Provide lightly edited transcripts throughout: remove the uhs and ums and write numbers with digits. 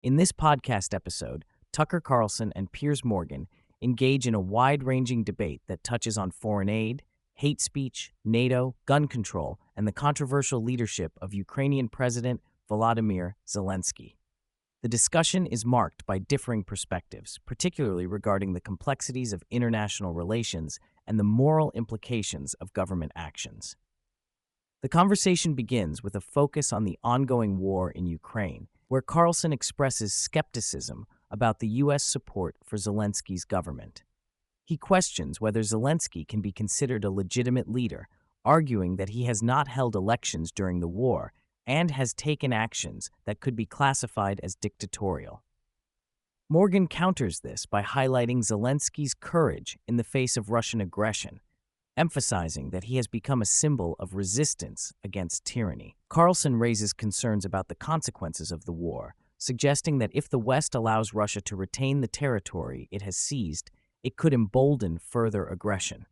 In this podcast episode, Tucker Carlson and Piers Morgan engage in a wide-ranging debate that touches on foreign aid, hate speech, NATO, gun control, and the controversial leadership of Ukrainian President Volodymyr Zelensky. The discussion is marked by differing perspectives, particularly regarding the complexities of international relations and the moral implications of government actions. The conversation begins with a focus on the ongoing war in Ukraine, where Carlson expresses skepticism about the U.S. support for Zelensky's government. He questions whether Zelensky can be considered a legitimate leader, arguing that he has not held elections during the war and has taken actions that could be classified as dictatorial. Morgan counters this by highlighting Zelensky's courage in the face of Russian aggression, emphasizing that he has become a symbol of resistance against tyranny. Carlson raises concerns about the consequences of the war, suggesting that if the West allows Russia to retain the territory it has seized, it could embolden further aggression.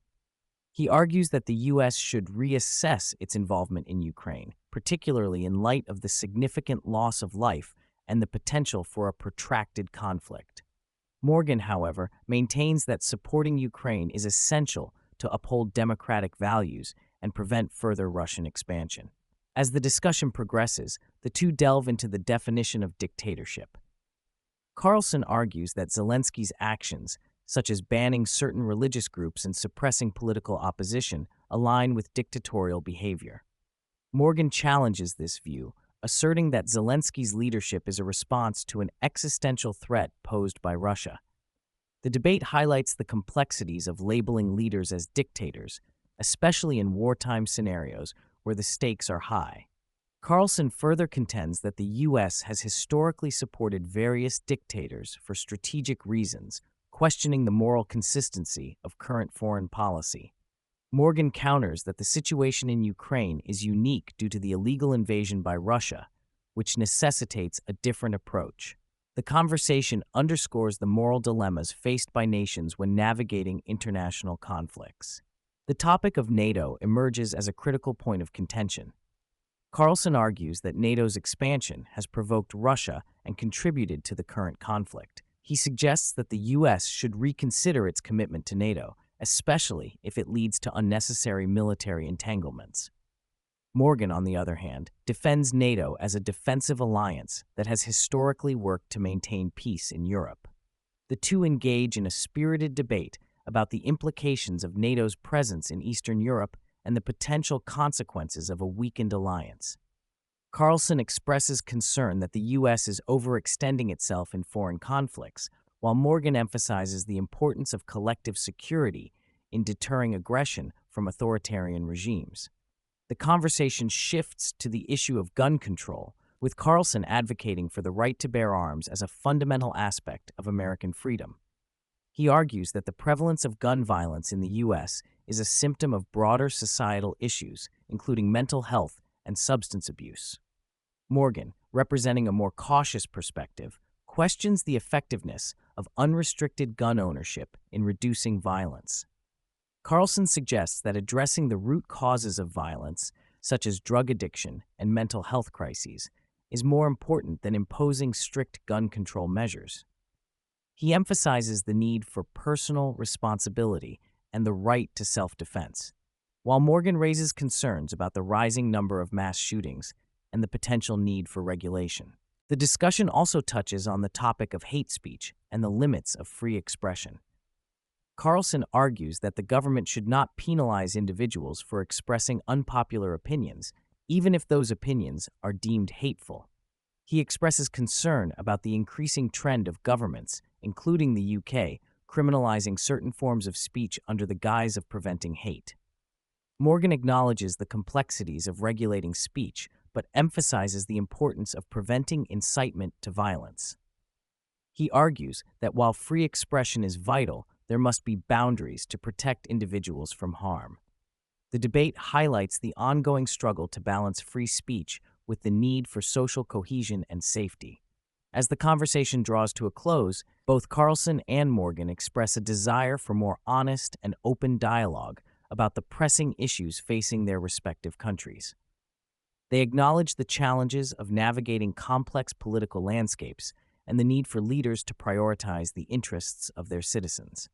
He argues that the U.S. should reassess its involvement in Ukraine, particularly in light of the significant loss of life and the potential for a protracted conflict. Morgan, however, maintains that supporting Ukraine is essential to uphold democratic values and prevent further Russian expansion. As the discussion progresses, the two delve into the definition of dictatorship. Carlson argues that Zelensky's actions, such as banning certain religious groups and suppressing political opposition, align with dictatorial behavior. Morgan challenges this view, asserting that Zelensky's leadership is a response to an existential threat posed by Russia. The debate highlights the complexities of labeling leaders as dictators, especially in wartime scenarios where the stakes are high. Carlson further contends that the U.S. has historically supported various dictators for strategic reasons, questioning the moral consistency of current foreign policy. Morgan counters that the situation in Ukraine is unique due to the illegal invasion by Russia, which necessitates a different approach. The conversation underscores the moral dilemmas faced by nations when navigating international conflicts. The topic of NATO emerges as a critical point of contention. Carlson argues that NATO's expansion has provoked Russia and contributed to the current conflict. He suggests that the U.S. should reconsider its commitment to NATO, especially if it leads to unnecessary military entanglements. Morgan, on the other hand, defends NATO as a defensive alliance that has historically worked to maintain peace in Europe. The two engage in a spirited debate about the implications of NATO's presence in Eastern Europe and the potential consequences of a weakened alliance. Carlson expresses concern that the U.S. is overextending itself in foreign conflicts, while Morgan emphasizes the importance of collective security in deterring aggression from authoritarian regimes. The conversation shifts to the issue of gun control, with Carlson advocating for the right to bear arms as a fundamental aspect of American freedom. He argues that the prevalence of gun violence in the U.S. is a symptom of broader societal issues, including mental health and substance abuse. Morgan, representing a more cautious perspective, questions the effectiveness of unrestricted gun ownership in reducing violence. Carlson suggests that addressing the root causes of violence, such as drug addiction and mental health crises, is more important than imposing strict gun control measures. He emphasizes the need for personal responsibility and the right to self-defense, while Morgan raises concerns about the rising number of mass shootings and the potential need for regulation. The discussion also touches on the topic of hate speech and the limits of free expression. Carlson argues that the government should not penalize individuals for expressing unpopular opinions, even if those opinions are deemed hateful. He expresses concern about the increasing trend of governments, including the UK, criminalizing certain forms of speech under the guise of preventing hate. Morgan acknowledges the complexities of regulating speech, but emphasizes the importance of preventing incitement to violence. He argues that while free expression is vital, there must be boundaries to protect individuals from harm. The debate highlights the ongoing struggle to balance free speech with the need for social cohesion and safety. As the conversation draws to a close, both Carlson and Morgan express a desire for more honest and open dialogue about the pressing issues facing their respective countries. They acknowledge the challenges of navigating complex political landscapes and the need for leaders to prioritize the interests of their citizens.